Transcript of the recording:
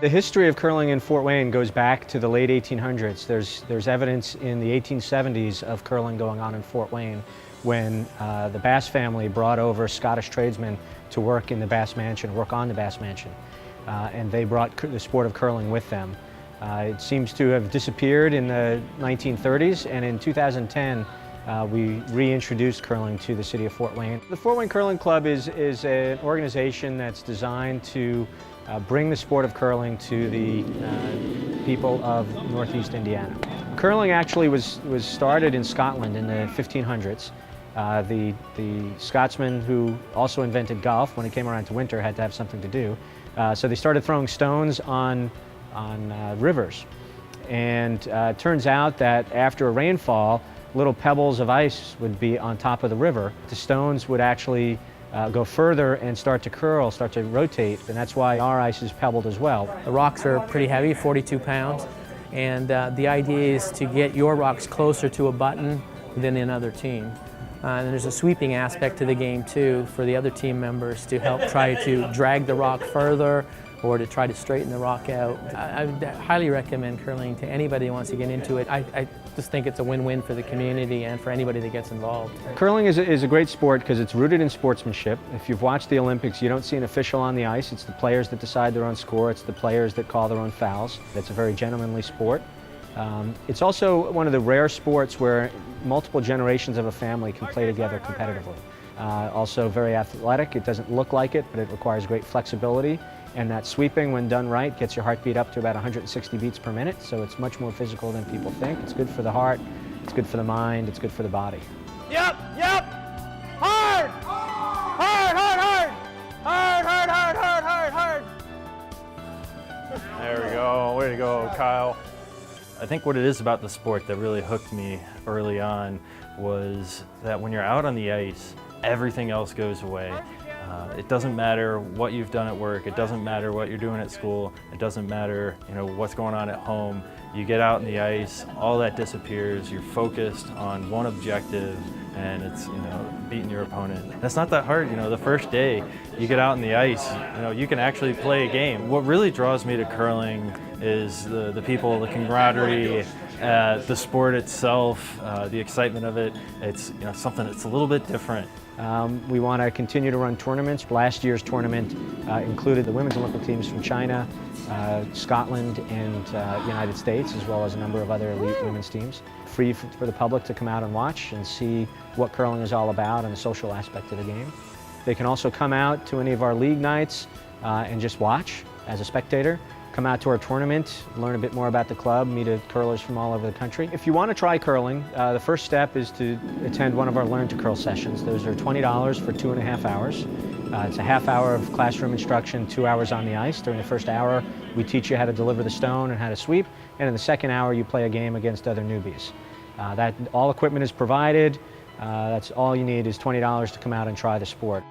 The history of curling in Fort Wayne goes back to the late 1800s. There's evidence in the 1870s of curling going on in Fort Wayne when the Bass family brought over Scottish tradesmen to work in the Bass Mansion, work on the Bass Mansion. And they brought the sport of curling with them. It seems to have disappeared in the 1930s, and in 2010 we reintroduced curling to the city of Fort Wayne. The Fort Wayne Curling Club is an organization that's designed to bring the sport of curling to the people of Northeast Indiana. Curling actually was started in Scotland in the 1500s. The Scotsman who also invented golf, when it came around to winter, had to have something to do. So they started throwing stones on rivers. And it turns out that after a rainfall, little pebbles of ice would be on top of the river. The stones would actually go further and start to curl, start to rotate, and that's why our ice is pebbled as well. The rocks are pretty heavy, 42 pounds, and the idea is to get your rocks closer to a button than another team. And there's a sweeping aspect to the game too for the other team members to help try to drag the rock further or to try to straighten the rock out. I would highly recommend curling to anybody who wants to get into it. I just think it's a win-win for the community and for anybody that gets involved. Curling is a great sport because it's rooted in sportsmanship. If you've watched the Olympics, you don't see an official on the ice. It's the players that decide their own score. It's the players that call their own fouls. It's a very gentlemanly sport. It's also one of the rare sports where multiple generations of a family can play together competitively. Also very athletic. It doesn't look like it, but it requires great flexibility. And that sweeping, when done right, gets your heartbeat up to about 160 beats per minute, so it's much more physical than people think. It's good for the heart, it's good for the mind, it's good for the body. Yep, yep! Hard! Hard, hard, hard! Hard, hard, hard, hard, hard, hard! There we go, way to go, Kyle. I think what it is about the sport that really hooked me early on was that when you're out on the ice, everything else goes away. It doesn't matter what you've done at work, it doesn't matter what you're doing at school, it doesn't matter what's going on at home. You get out on the ice, all that disappears, you're focused on one objective, and it's beating your opponent. That's not that hard. The first day you get out on the ice, you can actually play a game. What really draws me to curling is the people, the camaraderie, the sport itself, the excitement of it. It's something that's a little bit different. We want to continue to run tournaments. Last year's tournament included the women's Olympic teams from China, Scotland, and United States, as well as a number of other elite women's teams. Free for the public to come out and watch and see what curling is all about and the social aspect of the game. They can also come out to any of our league nights and just watch as a spectator. Come out to our tournament, learn a bit more about the club, meet curlers from all over the country. If you want to try curling, the first step is to attend one of our Learn to Curl sessions. Those are $20 for 2.5 hours. It's a half hour of classroom instruction, 2 hours on the ice. During the first hour, we teach you how to deliver the stone and how to sweep, and in the second hour, you play a game against other newbies. All equipment is provided. That's all you need is $20 to come out and try the sport.